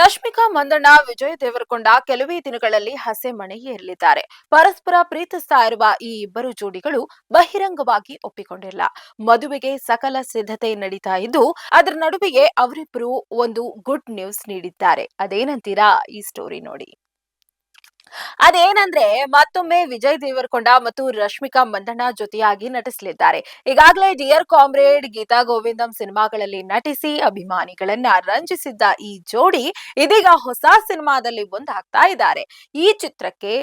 ರಶ್ಮಿಕಾ ಮಂದಣ್ಣ ವಿಜಯ್ ದೇವರಕೊಂಡ ಕೆಲವೇ ದಿನಗಳಲ್ಲಿ ಹಸೆ ಮಣೆಯೇರಲಿದ್ದಾರೆ. ಪರಸ್ಪರ ಪ್ರೀತಿಸ್ತಾ ಇರುವ ಈ ಇಬ್ಬರು ಜೋಡಿಗಳು ಬಹಿರಂಗವಾಗಿ ಒಪ್ಪಿಕೊಂಡಿಲ್ಲ. ಮದುವೆಗೆ ಸಕಲ ಸಿದ್ಧತೆ ನಡೀತಾ ಇದ್ದು, ಅದರ ನಡುವೆಯೇ ಅವರಿಬ್ಬರು ಒಂದು ಗುಡ್ ನ್ಯೂಸ್ ನೀಡಿದ್ದಾರೆ. ಅದೇನಂತೀರಾ? ಈ ಸ್ಟೋರಿ ನೋಡಿ. ಅದೇನಂದ್ರೆ ಮತ್ತೊಮ್ಮೆ ವಿಜಯ್ ದೇವರಕೊಂಡ ಮತ್ತು ರಶ್ಮಿಕಾ ಮಂದಣ್ಣ ಜೊತೆಯಾಗಿ ನಟಿಸಲಿದ್ದಾರೆ. ಈಗಾಗಲೇ ಡಿಯರ್ ಕಾಮ್ರೇಡ್, ಗೀತಾ ಗೋವಿಂದಂ ಸಿನಿಮಾಗಳಲ್ಲಿ ನಟಿಸಿ ಅಭಿಮಾನಿಗಳನ್ನ ರಂಜಿಸಿದ್ದ ಈ ಜೋಡಿ ಇದೀಗ ಹೊಸ ಸಿನಿಮಾದಲ್ಲಿ ಒಂದಾಗ್ತಾ ಇದ್ದಾರೆ. ಈ ಚಿತ್ರಕ್ಕೆ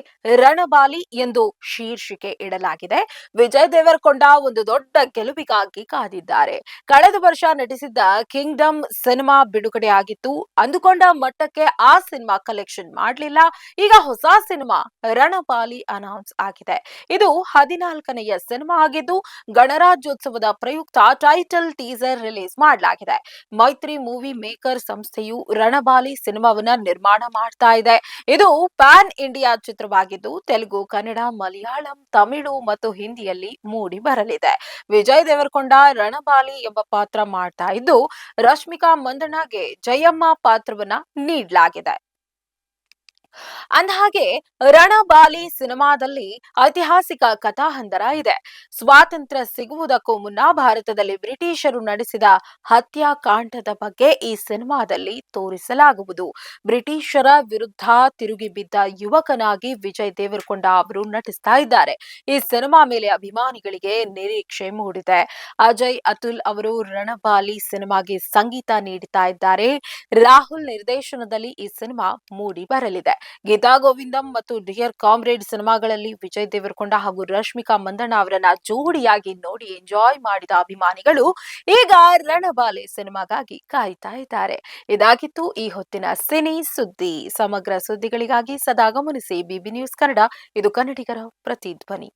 ರಣಬಾಲಿ ಎಂದು ಶೀರ್ಷಿಕೆ ಇಡಲಾಗಿದೆ. ವಿಜಯ್ ದೇವರಕೊಂಡ ಒಂದು ದೊಡ್ಡ ಗೆಲುವಿಗಾಗಿ ಕಾದಿದ್ದಾರೆ. ಕಳೆದ ವರ್ಷ ನಟಿಸಿದ್ದ ಕಿಂಗ್ಡಮ್ ಸಿನಿಮಾ ಬಿಡುಗಡೆಯಾಗಿತ್ತು. ಅಂದುಕೊಂಡ ಮಟ್ಟಕ್ಕೆ ಆ ಸಿನಿಮಾ ಕಲೆಕ್ಷನ್ ಮಾಡಲಿಲ್ಲ. ಈಗ ಹೊಸ ಸಿನಿಮಾ ರಣಪಾಲಿ ಅನೌನ್ಸ್ ಆಗಿದೆ. ಇದು 14ನೆಯ ಸಿನಿಮಾ ಆಗಿದ್ದು, ಗಣರಾಜ್ಯೋತ್ಸವದ ಪ್ರಯುಕ್ತ ಟೈಟಲ್ ಟೀಸರ್ ರಿಲೀಸ್ ಮಾಡಲಾಗಿದೆ. ಮೈತ್ರಿ ಮೂವಿ ಮೇಕರ್ ಸಂಸ್ಥೆಯು ರಣಬಾಲಿ ಸಿನಿಮಾವನ್ನ ನಿರ್ಮಾಣ ಮಾಡ್ತಾ ಇದೆ. ಇದು ಪ್ಯಾನ್ ಇಂಡಿಯಾ ಚಿತ್ರವಾಗಿದ್ದು, ತೆಲುಗು, ಕನ್ನಡ, ಮಲಯಾಳಂ, ತಮಿಳು ಮತ್ತು ಹಿಂದಿಯಲ್ಲಿ ಮೂಡಿ ಬರಲಿದೆ. ವಿಜಯ್ ದೇವರಕೊಂಡ ರಣಬಾಲಿ ಎಂಬ ಪಾತ್ರ ಮಾಡ್ತಾ ಇದ್ದು, ರಶ್ಮಿಕಾ ಮಂದಣ್ಣಗೆ ಜಯಮ್ಮ ಪಾತ್ರವನ್ನ ನೀಡಲಾಗಿದೆ. ಅಂದಹಾಗೆ ರಣಬಾಲಿ ಸಿನಿಮಾದಲ್ಲಿ ಐತಿಹಾಸಿಕ ಕಥಾಹಂದರ ಇದೆ. ಸ್ವಾತಂತ್ರ್ಯ ಸಿಗುವುದಕ್ಕೂ ಮುನ್ನ ಭಾರತದಲ್ಲಿ ಬ್ರಿಟಿಷರು ನಡೆಸಿದ ಹತ್ಯಾಕಾಂಡದ ಬಗ್ಗೆ ಈ ಸಿನಿಮಾದಲ್ಲಿ ತೋರಿಸಲಾಗುವುದು. ಬ್ರಿಟಿಷರ ವಿರುದ್ಧ ತಿರುಗಿ ಬಿದ್ದ ಯುವಕನಾಗಿ ವಿಜಯ್ ದೇವರಕೊಂಡ ಅವರು ನಟಿಸ್ತಾ ಇದ್ದಾರೆ. ಈ ಸಿನಿಮಾ ಮೇಲೆ ಅಭಿಮಾನಿಗಳಿಗೆ ನಿರೀಕ್ಷೆ ಮೂಡಿದೆ. ಅಜಯ್ ಅತುಲ್ ಅವರು ರಣಬಾಲಿ ಸಿನಿಮಾಗೆ ಸಂಗೀತ ನೀಡುತ್ತಾ ಇದ್ದಾರೆ. ರಾಹುಲ್ ನಿರ್ದೇಶನದಲ್ಲಿ ಈ ಸಿನಿಮಾ ಮೂಡಿ ಬರಲಿದೆ. ಗೀತಾ ಗೋವಿಂದಂ ಮತ್ತು ಡಿಯರ್ ಕಾಮ್ರೇಡ್ ಸಿನಿಮಾಗಳಲ್ಲಿ ವಿಜಯ್ ದೇವರಕೊಂಡ ಹಾಗೂ ರಶ್ಮಿಕಾ ಮಂದಣ್ಣ ಅವರನ್ನ ಜೋಡಿಯಾಗಿ ನೋಡಿ ಎಂಜಾಯ್ ಮಾಡಿದ ಅಭಿಮಾನಿಗಳು ಈಗ ರಣಬಾಲೆ ಸಿನಿಮಾಗಾಗಿ ಕಾಯ್ತಾ ಇದ್ದಾರೆ. ಇದಾಗಿತ್ತು ಈ ಹೊತ್ತಿನ ಸಿನಿ ಸುದ್ದಿ. ಸಮಗ್ರ ಸುದ್ದಿಗಳಿಗಾಗಿ ಸದಾ ಗಮನಿಸಿ ಬಿಬಿ ನ್ಯೂಸ್ ಕನ್ನಡ. ಇದು ಕನ್ನಡಿಗರ ಪ್ರತಿಧ್ವನಿ.